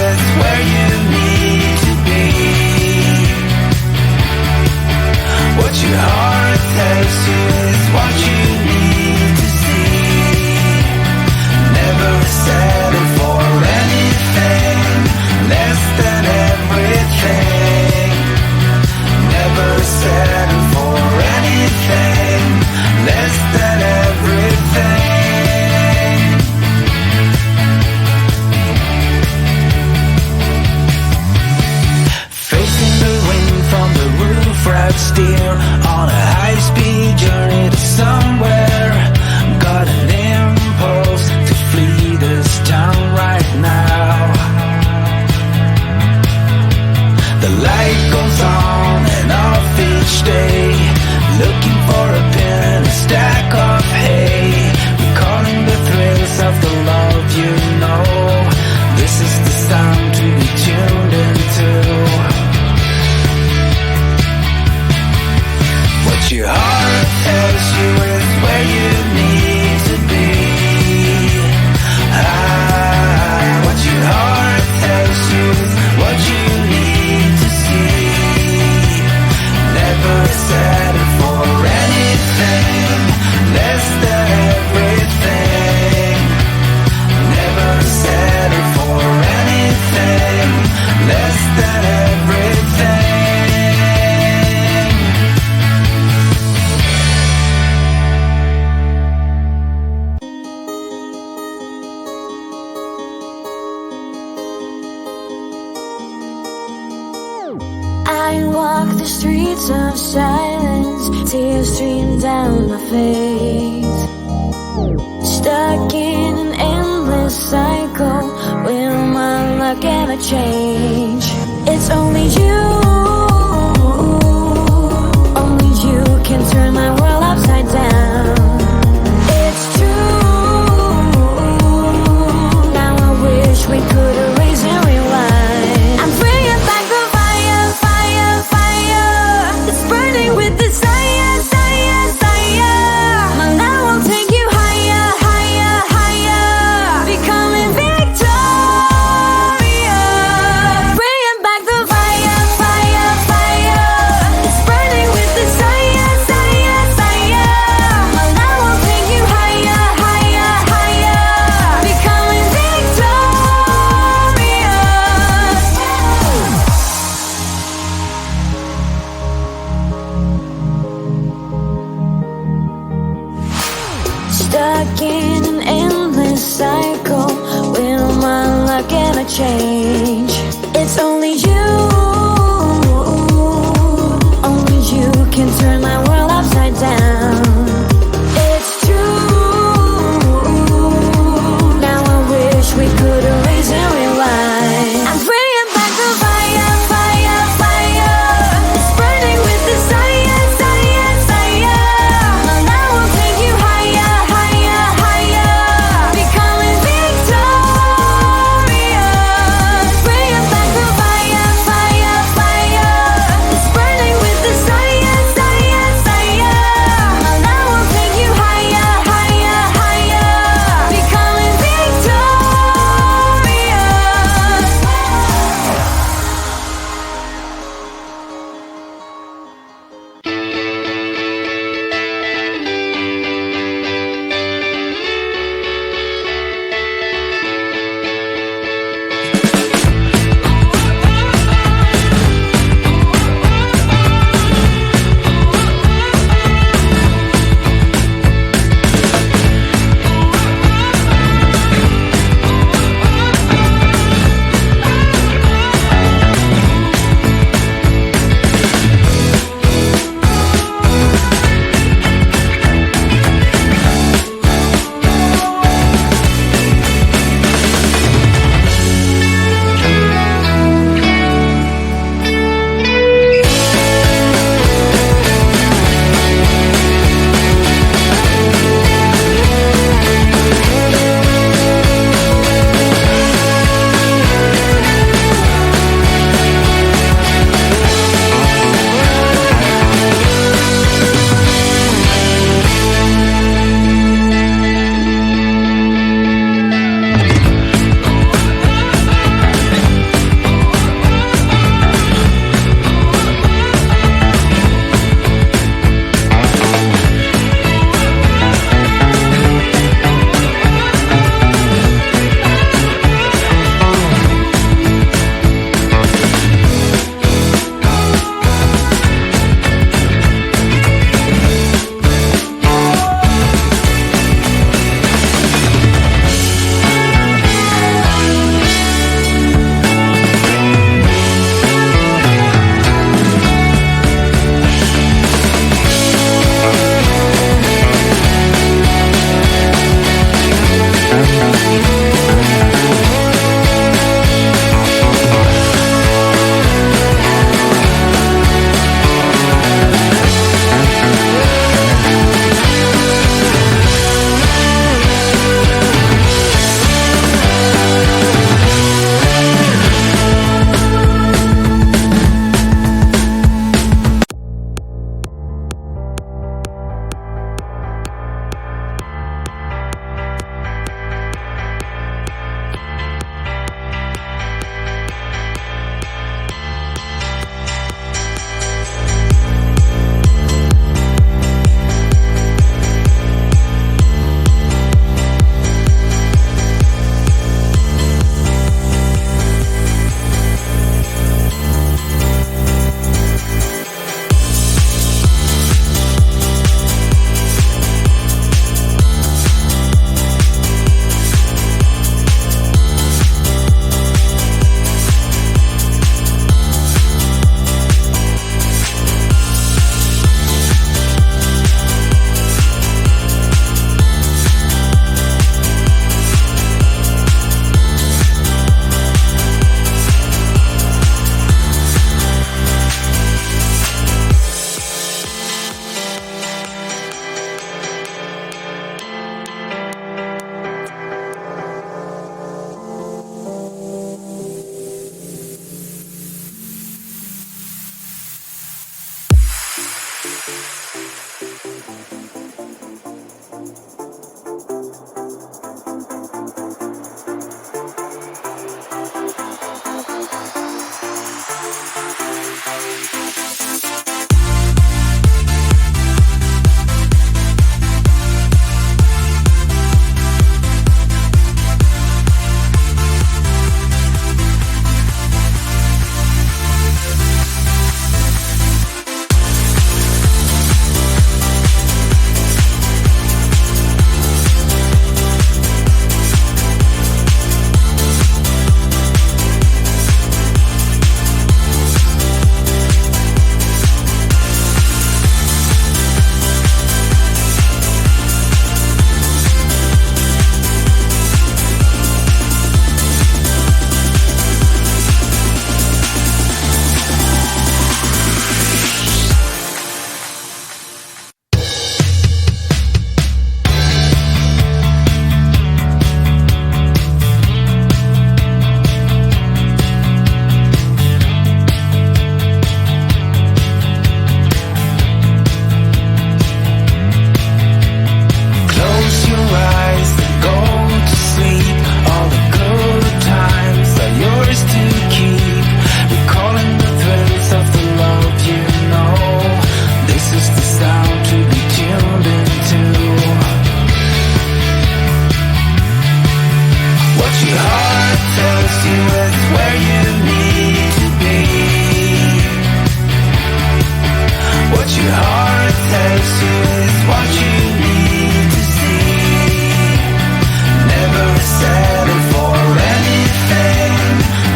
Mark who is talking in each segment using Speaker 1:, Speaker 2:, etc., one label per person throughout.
Speaker 1: is where you need to be. What your heart tells you is what you need to see. Never settle for anything less than everything. Never settle for anything less than everything. Facing the wind from the roof, right steer on a high-speed journey to somewhere. Got an impulse to flee this town right now. The light goes on and off each day, looking for a pin and a stack of hay, recalling the thrills of the love you know. This is the sound to be tuned into. What your heart tells you is where you need to be. What your heart tells you is what you need to see. Never settle for anything less than everything. Never settle for anything less than everything.
Speaker 2: I walk the streets of silence, tears stream down my face. Stuck in an endless cycle, will my luck ever change? It's only you, only you can turn my world upside down. It's true, now I wish we could erase and rewind. I'm bringing back the fire, fire, fire. It's burning with desire, desire, desire. My love will take you higher, higher, higher. Becoming victorious. Bringing back the fire, fire.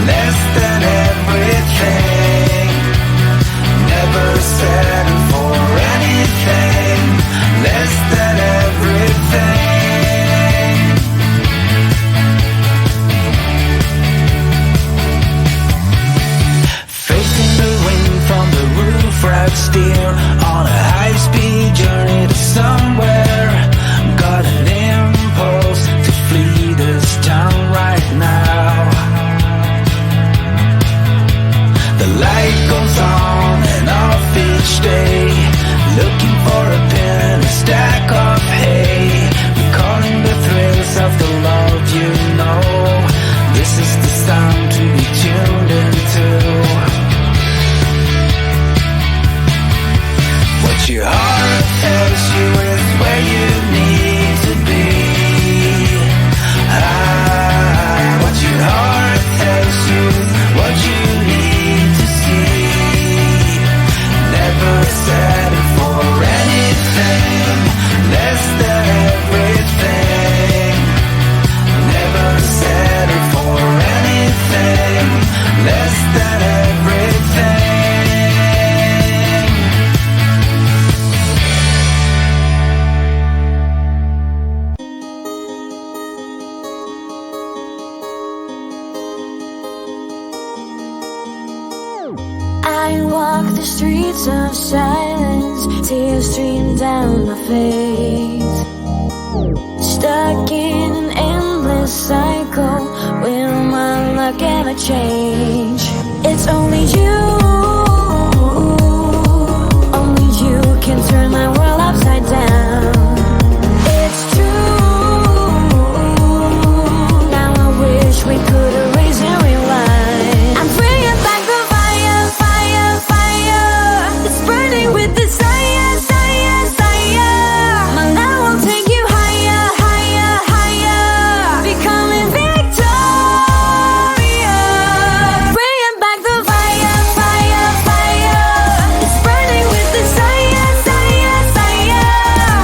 Speaker 1: less than everything. Never settle for anything less than everything. Facing the wind from the roof rack, steer on a high-speed journey to somewhere. Got an impulse to flee this town right now. The light goes on and off each day, looking for a pin, a stack of hay, recalling the thrills of the love you know. This is the sound to be tuned into. What your heart tells you is where you need to be. What your heart tells you is what you need to see. Never settle for anything less than everything. Never settle for anything less than everything.
Speaker 2: I walk the streets of silence, tears stream down my face. Stuck in an endless cycle, will my luck ever change? It's only you, only you can turn my world upside down. It's true, now I wish we could erase and rewind. I'm bringing back the fire, fire, fire. It's burning with desire, desire, desire. My love will take you higher, higher, higher. Becoming victorious. Bringing back the fire, fire, fire. It's burning with desire, desire, desire.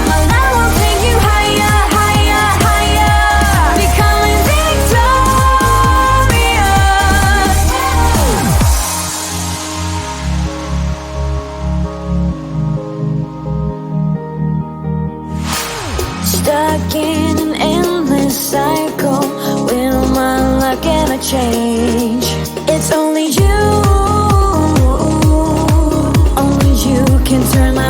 Speaker 2: My love will take you higher, higher, higher. Becoming victorious. Stuck in an endless cycle, will my luck ever change? It's only you can turn my